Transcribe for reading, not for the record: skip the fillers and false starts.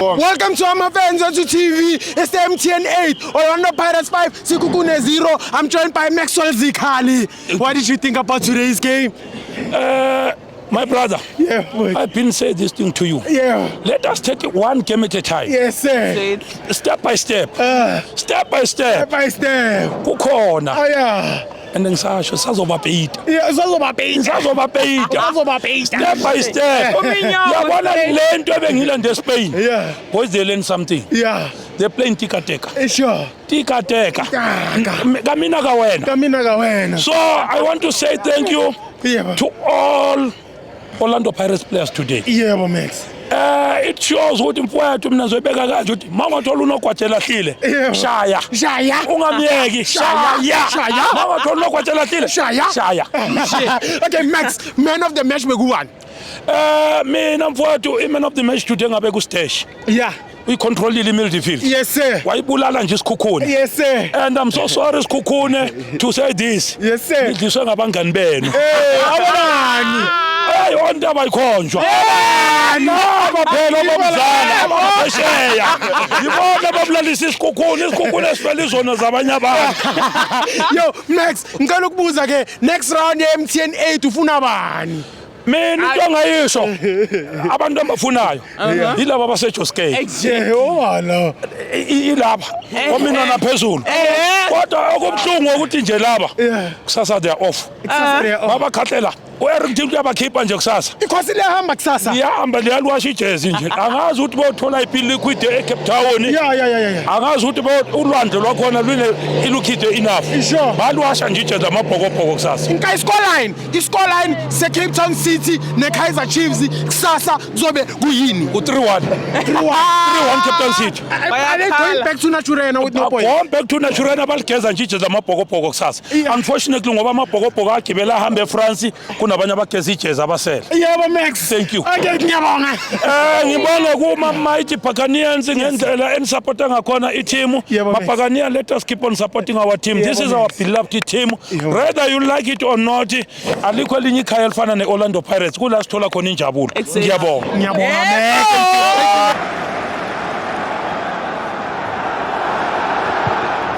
Welcome to our FANS Wethu TV. It's the MTN 8, Orlando Pirates 5, Sekhukhune 0. I'm joined by Maxwell Zikhali. What did you think about today's game? My brother, I've been saying this thing to you. Let us take it one game at a time. Yes, sir. Step by step. Step by Step step. by step. Kukhona. Oh, yeah. And then Sasha, sazobapita. Yeah, sazobapita. Step by step. Yabona lento ebengilande Spain. Yeah. Boys, they learn something. Yeah. They're playing tika-teka. Sure. Tika-teka. Kamina ka wena. So I want to say thank you to all Orlando Pirates players today. Yeah, Max. It shows ukuthi mfowethu mina ngizoyibeka kanje ukuthi mawathola unokwatshela hlile shaya ungamyeki shaya mawathola unokwatshela hlile shaya. Okay, Max, man of the match bekuwani? Mina mfowethu man of the match today ngabe ku stage. Yeah. We controlile midfield. Yes, sir. Wayibulala nje Sekhukhune. Yes, sir. And I'm so sorry Sekhukhune to say this. Yes, sir. Ngidliswe ngabangani benu. Awani. Hey, onda abayikhonjwa. Naba phela bomzana abasheya. Yibona babulalisa Sekhukhune esifela izona zabanye abantu. Yo, Max, ngicela ukubuza ke next round ye MTN 8 ufuna bani? Mina into ngayisho abantu abafunayo yilabo abaseJoskey Jehova ilaba omina naphezulu kodwa okubhlungu ukuthi nje laba kusasa they are off baba khatlela uEric Dinku yabakhipha nje kusasa ikhosi lehamba kusasa liyahamba liyalwasha ijezi nje angazi ukuthi bothola ipili liquid eCape Town angazi ukuthi ulwandle lwakhona lwine ilukhide enough balwasha nje ijezi amabhokobhoko kusasa inka iscoreline seCape Town City neKaizer Chiefs kusasa kuzobe kuyini u3-1 Cape Town City going back to Naturena with no point going back to Naturena baligeza nje ijezi amabhokobhoko kusasa unfortunately ngoba amabhokobhoko agibela ahambe eFrance kunabanye abageza ijezi abasela yebo Max thank you ngiyabonga ngibonga kuma mighty Buccaneers ngendlela enisupport ngakhona i-team Buccaneers let us keep on supporting our team this is our beloved team whether you like it or not alikho elinye ikhaya elifana neOrlando Pirates kula sithola khona injabulo ngiyabonga Max.